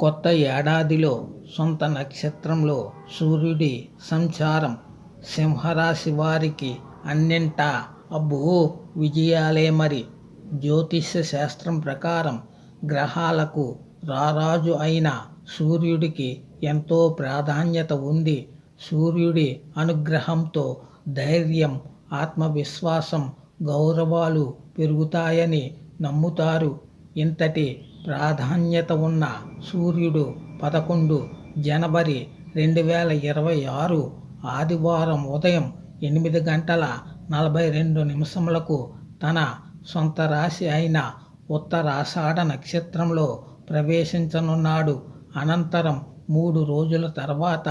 కొత్త ఏడాదిలో సొంత నక్షత్రంలో సూర్యుడి సంచారం సింహరాశి వారికి అన్నింటా అబ్బో విజయాలే మరి. జ్యోతిష్య శాస్త్రం ప్రకారం గ్రహాలకు రారాజు అయిన సూర్యుడికి ఎంతో ప్రాధాన్యత ఉంది. సూర్యుడి అనుగ్రహంతో ధైర్యం, ఆత్మవిశ్వాసం, గౌరవాలు పెరుగుతాయని నమ్ముతారు. ఇంతటి ప్రాధాన్యత ఉన్న సూర్యుడు 11 జనవరి 2026 ఆదివారం ఉదయం 8:42 తన సొంత రాశి అయిన ఉత్తరాషాఢ నక్షత్రంలో ప్రవేశించనున్నాడు. అనంతరం 3 రోజుల తర్వాత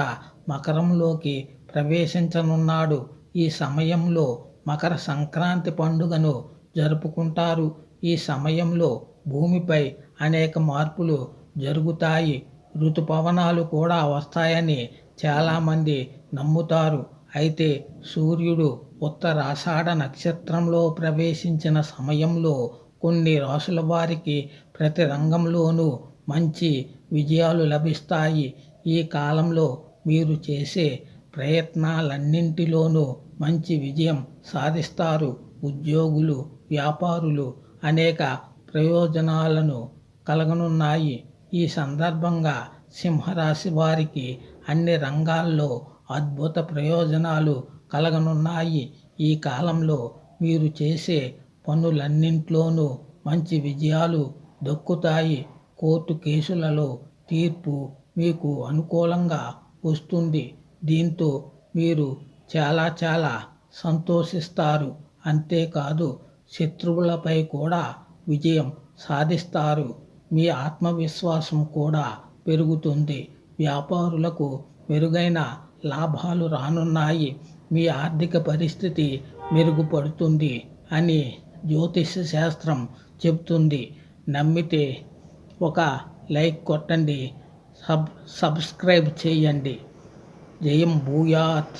మకరంలోకి ప్రవేశించనున్నాడు. ఈ సమయంలో మకర సంక్రాంతి పండుగను జరుపుకుంటారు. ఈ సమయంలో భూమిపై అనేక మార్పులు జరుగుతాయి. ఋతుపవనాలు కూడా వస్తాయని చాలామంది నమ్ముతారు. అయితే సూర్యుడు ఉత్తరాషాఢ నక్షత్రంలో ప్రవేశించిన సమయంలో కొన్ని రాశుల వారికి ప్రతి రంగంలోనూ మంచి విజయాలు లభిస్తాయి. ఈ కాలంలో మీరు చేసే ప్రయత్నాలన్నింటిలోనూ మంచి విజయం సాధిస్తారు. ఉద్యోగులు, వ్యాపారులు అనేక ప్రయోజనాలను కలగనున్నాయి. ఈ సందర్భంగా సింహరాశి వారికి అన్ని రంగాల్లో అద్భుత ప్రయోజనాలు కలగనున్నాయి. ఈ కాలంలో మీరు చేసే పనులన్నింట్లోనూ మంచి విజయాలు దక్కుతాయి. కోర్టు కేసులలో తీర్పు మీకు అనుకూలంగా వస్తుంది. దీంతో మీరు చాలా సంతోషిస్తారు. అంతేకాదు శత్రువులపై కూడా విజయం సాధిస్తారు. మీ ఆత్మవిశ్వాసం కూడా పెరుగుతుంది. వ్యాపారులకు మెరుగైన లాభాలు రానున్నాయి. మీ ఆర్థిక పరిస్థితి మెరుగుపడుతుంది అని జ్యోతిష్య శాస్త్రం చెబుతుంది. నమ్మితే ఒక లైక్ కొట్టండి, సబ్స్క్రైబ్ చేయండి. జయం భూయాత్.